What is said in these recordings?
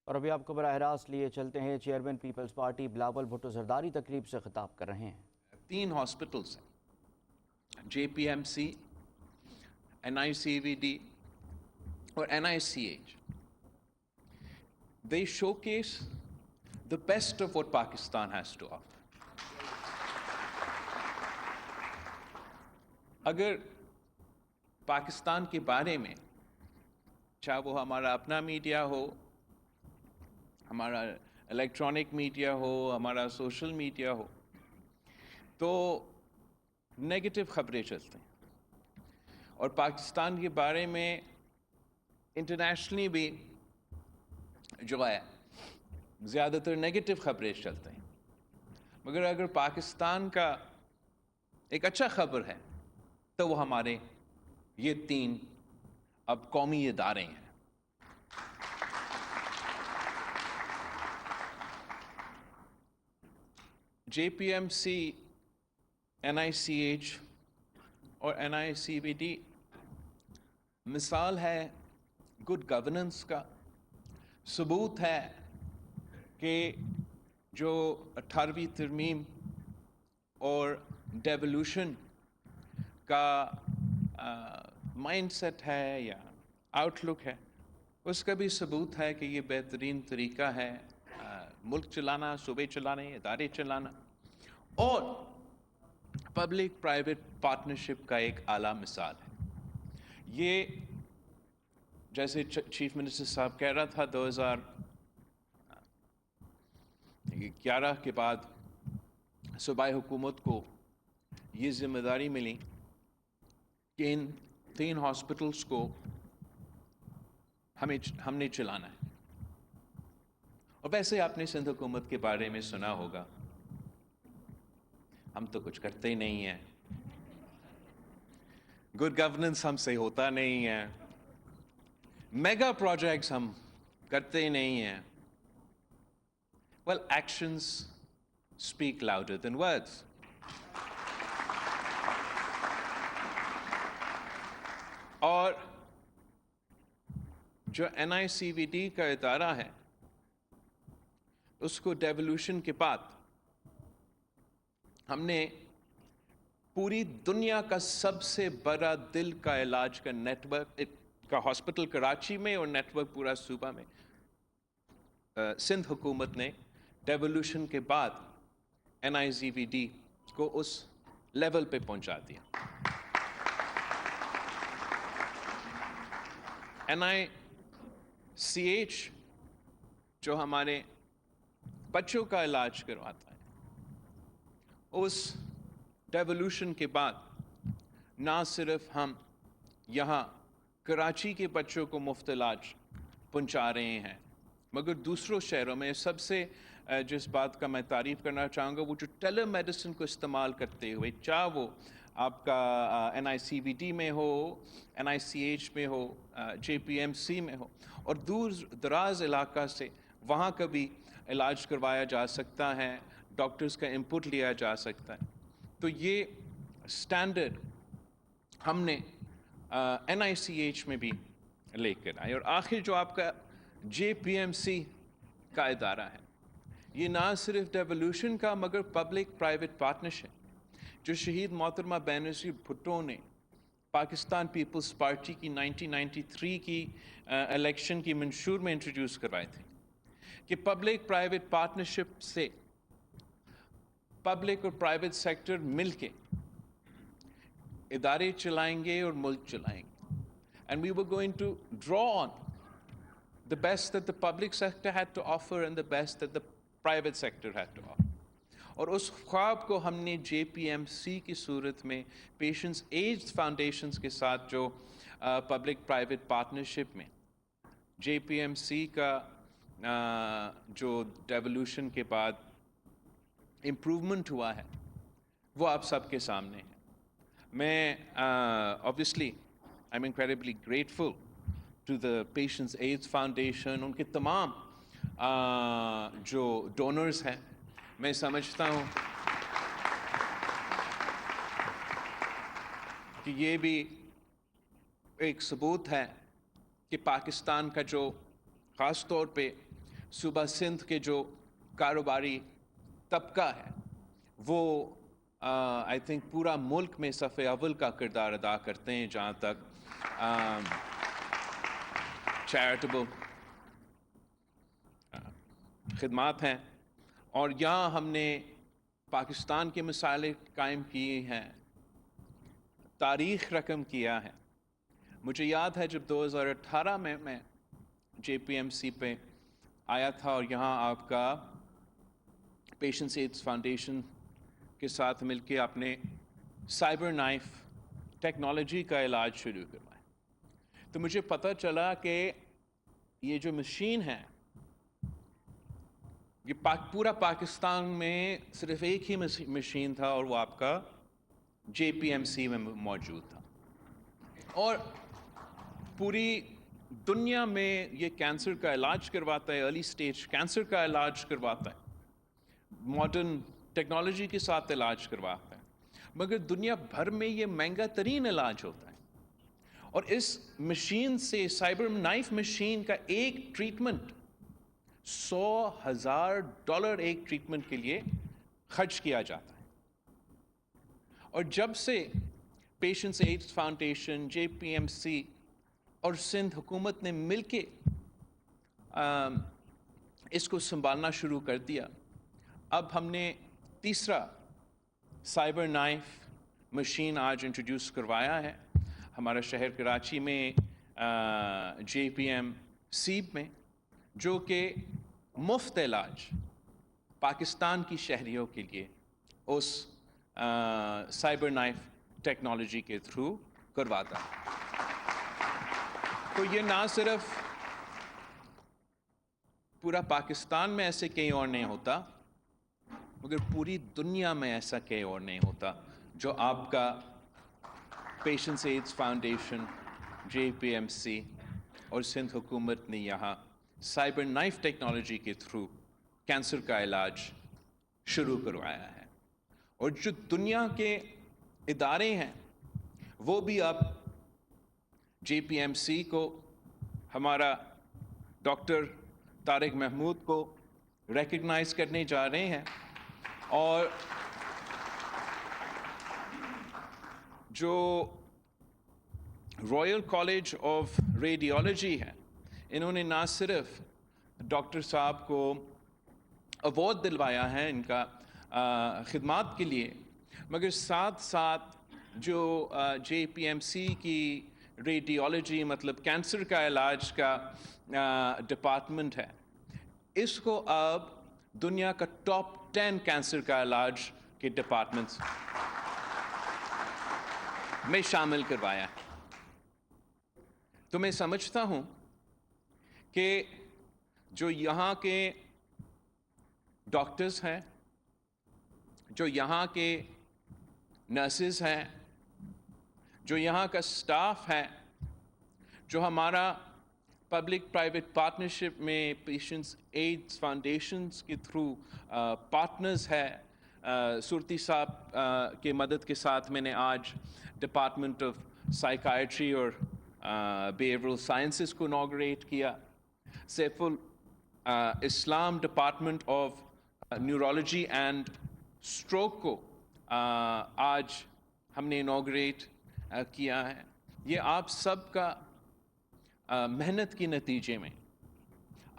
اور ابھی آپ کو براہ راست لیے چلتے ہیں، chairman Peoples Party Bilawal Bhutto Zardari تقریب سے خطاب کر رہے ہیں۔ 3 ہاسپٹلس ہیں، J P M C, NICVD اور NICH. They showcase the best of what Pakistan has to offer. اگر پاکستان کے بارے میں چاہے وہ ہمارا اپنا میڈیا ہو، ہمارا الیکٹرانک میڈیا ہو، ہمارا سوشل میڈیا ہو، تو نیگیٹو خبریں چلتے ہیں، اور پاکستان کے بارے میں انٹرنیشنلی بھی جو ہے زیادہ تر نیگیٹو خبریں چلتے ہیں۔ مگر اگر پاکستان کا ایک اچھا خبر ہے تو وہ ہمارے یہ 3 اب قومی ادارے ہیں۔ JPMC، NICH اور NICVD مثال ہے گڈ گورننس کا، ثبوت ہے کہ جو 18ویں ترمیم اور ڈیولوشن کا مائنڈ سیٹ ہے یا آؤٹ لک ہے، اس کا بھی ثبوت ہے کہ یہ بہترین طریقہ ہے ملک چلانا، صوبے چلانے، ادارے چلانا، اور پبلک پرائیویٹ پارٹنرشپ کا ایک اعلیٰ مثال ہے۔ یہ جیسے چیف منسٹر صاحب کہہ رہا تھا، 2011 کے بعد صوبائی حکومت کو یہ ذمہ داری ملی کہ ان 3 ہاسپٹلس کو ہم نے چلانا ہے۔ اور ویسے آپ نے سندھ حکومت کے بارے میں سنا ہوگا، ہم تو کچھ کرتے ہی نہیں ہیں، گڈ گورننس ہم سے ہوتا نہیں ہے، میگا پروجیکٹس ہم کرتے ہی نہیں ہیں۔ Well, actions speak louder than words. اور جو NICVD کا ادارہ ہے، اس کو ڈیولوشن کے بعد ہم نے پوری دنیا کا سب سے بڑا دل کا علاج کا نیٹ ورک کا ہاسپٹل کراچی میں اور نیٹ ورک پورا صوبہ میں سندھ حکومت نے ڈیولوشن کے بعد NICVD کو اس لیول پہ پہنچا دیا۔ NICH جو ہمارے بچوں کا علاج کرواتا ہے، اس ڈیولوشن کے بعد نہ صرف ہم یہاں کراچی کے بچوں کو مفت علاج پہنچا رہے ہیں، مگر دوسروں شہروں میں سب سے جس بات کا میں تعریف کرنا چاہوں گا، وہ جو ٹیلی میڈیسن کو استعمال کرتے ہوئے، چاہے وہ آپ کا NICVD میں ہو، NICH میں ہو، JPMC میں ہو، اور دور دراز علاقہ سے وہاں کا بھی علاج کروایا جا سکتا ہے، ڈاکٹرز کا انپٹ لیا جا سکتا ہے۔ تو یہ سٹینڈرڈ ہم نے NICH میں بھی لے کر آئے۔ اور آخر جو آپ کا JPMC کا ادارہ ہے، یہ نہ صرف ڈیولوشن کا مگر پبلک پرائیویٹ پارٹنرشپ جو شہید محترمہ بینظیر بھٹو نے پاکستان پیپلز پارٹی کی 1993 کی الیکشن کی منشور میں انٹروڈیوس کروائے تھے، کہ پبلک پرائیویٹ پارٹنرشپ سے پبلک اور پرائیویٹ سیکٹر مل کے ادارے چلائیں گے اور ملک چلائیں گے۔ And we were going to draw on the best that the public sector had to offer and the best that the private sector had to offer. اور اس خواب کو ہم نے JPMC کی صورت میں پیشنٹس ایجڈ فاؤنڈیشنز کے ساتھ جو پبلک پرائیویٹ پارٹنرشپ میں JPMC کا جو ڈیولوشن کے بعد امپروومنٹ ہوا ہے، وہ آپ سب کے سامنے ہے۔ میں obviously I'm incredibly grateful to the Patients AIDS Foundation، ان کے تمام جو ڈونرز ہیں۔ میں سمجھتا ہوں کہ یہ بھی ایک ثبوت ہے کہ پاکستان کا جو خاص طور پہ صوبہ سندھ کے جو کاروباری طبقہ ہے وہ آئی تھنک پورا ملک میں صف اول کا کردار ادا کرتے ہیں جہاں تک چیریٹیبل خدمات ہیں، اور یہاں ہم نے پاکستان کے مسائل قائم کیے ہیں، تاریخ رقم کیا ہے۔ مجھے یاد ہے جب 2018 میں JPMC پہ آیا تھا اور یہاں آپ کا پیشنٹس ایڈز فاؤنڈیشن کے ساتھ مل کے آپ نے سائبر نائف ٹیکنالوجی کا علاج شروع کروایا، تو مجھے پتہ چلا کہ یہ جو مشین ہے یہ پورا پاکستان میں صرف ایک ہی مشین تھا اور وہ آپ کا JPMC میں موجود تھا، اور پوری دنیا میں یہ کینسر کا علاج کرواتا ہے، ارلی سٹیج کینسر کا علاج کرواتا ہے، ماڈرن ٹیکنالوجی کے ساتھ علاج کرواتا ہے، مگر دنیا بھر میں یہ مہنگا ترین علاج ہوتا ہے، اور اس مشین سے سائبر نائف مشین کا ایک ٹریٹمنٹ $100,000 ایک ٹریٹمنٹ کے لیے خرچ کیا جاتا ہے۔ اور جب سے پیشنٹس ایڈز فاؤنڈیشن، JPMC اور سندھ حکومت نے مل کے اس کو سنبھالنا شروع کر دیا، اب ہم نے تیسرا سائبر نائف مشین آج انٹروڈیوس کروایا ہے ہمارا شہر کراچی میں JPMC میں، جو کہ مفت علاج پاکستان کی شہریوں کے لیے اس سائبر نائف ٹیکنالوجی کے تھرو کرواتا ہے۔ تو یہ نہ صرف پورا پاکستان میں ایسے کہیں اور نہیں ہوتا، مگر پوری دنیا میں ایسا کہیں اور نہیں ہوتا جو آپ کا پیشنٹس ایڈز فاؤنڈیشن، JPMC اور سندھ حکومت نے یہاں سائبر نائف ٹیکنالوجی کے تھرو کینسر کا علاج شروع کروایا ہے۔ اور جو دنیا کے ادارے ہیں وہ بھی اب JPMC کو، ہمارا ڈاکٹر طارق محمود کو ریکگنائز کرنے جا رہے ہیں، اور جو رائل کالج آف ریڈیولوجی ہے انہوں نے نہ صرف ڈاکٹر صاحب کو ایوارڈ دلوایا ہے ان کا خدمات کے لیے، مگر ساتھ ساتھ جو JPMC کی ریڈیولوجی مطلب کینسر کا علاج کا ڈپارٹمنٹ ہے، اس کو اب دنیا کا ٹاپ 10 کینسر کا علاج کے ڈپارٹمنٹس میں شامل کروایا ہے۔ تو میں سمجھتا ہوں کہ جو یہاں کے ڈاکٹرز ہیں، جو یہاں کے نرسز ہیں، جو یہاں کا سٹاف ہے، جو ہمارا پبلک پرائیویٹ پارٹنرشپ میں پیشنٹس ایڈز فاؤنڈیشنز کے تھرو پارٹنرز ہے، صورتی صاحب کے مدد کے ساتھ میں نے آج ڈپارٹمنٹ آف سائیکائٹری اور بیہیورل سائنسز کو انوگریٹ کیا، سیف الاسلام department of neurology and stroke کو آج ہم نے انوگریٹ کیا ہے۔ یہ آپ سب کا محنت کے نتیجے میں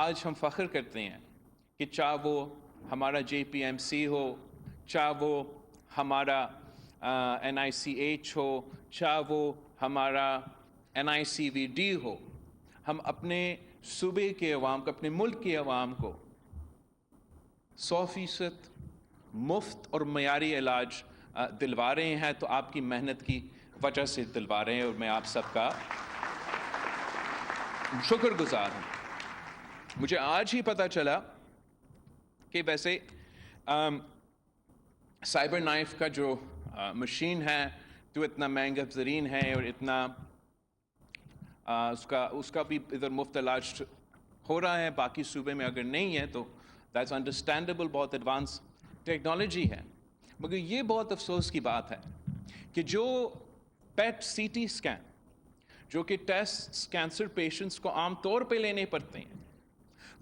آج ہم فخر کرتے ہیں کہ چاہے وہ ہمارا JPMC ہو، چاہے وہ ہمارا NICH ہو، چاہے وہ ہمارا NICVD ہو، ہم اپنے صوبے کے عوام کو، اپنے ملک کے عوام کو 100% مفت اور معیاری علاج دلوا رہے ہیں، تو آپ کی محنت کی وجہ سے دلوا رہے ہیں، اور میں آپ سب کا شکر گزار ہوں۔ مجھے آج ہی پتہ چلا کہ ویسے سائبر نائف کا جو مشین ہے تو اتنا مہنگا ترین ہے، اور اتنا اس کا بھی ادھر مفت علاج ہو رہا ہے، باقی صوبے میں اگر نہیں ہے تو دیٹس انڈرسٹینڈیبل، بہت ایڈوانس ٹیکنالوجی ہے۔ مگر یہ بہت افسوس کی بات ہے کہ جو پیٹ CT اسکین، جو کہ ٹیسٹ کینسر پیشنٹس کو عام طور پہ لینے پڑتے ہیں،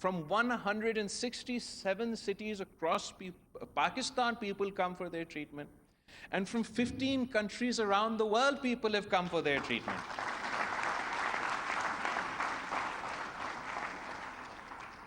from 167 cities across Pakistan, people come for their treatment. And from 15 countries around the world, people have come for their treatment.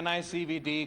NICVD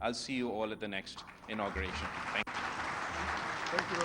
I'll see you all at the next inauguration. Thank you.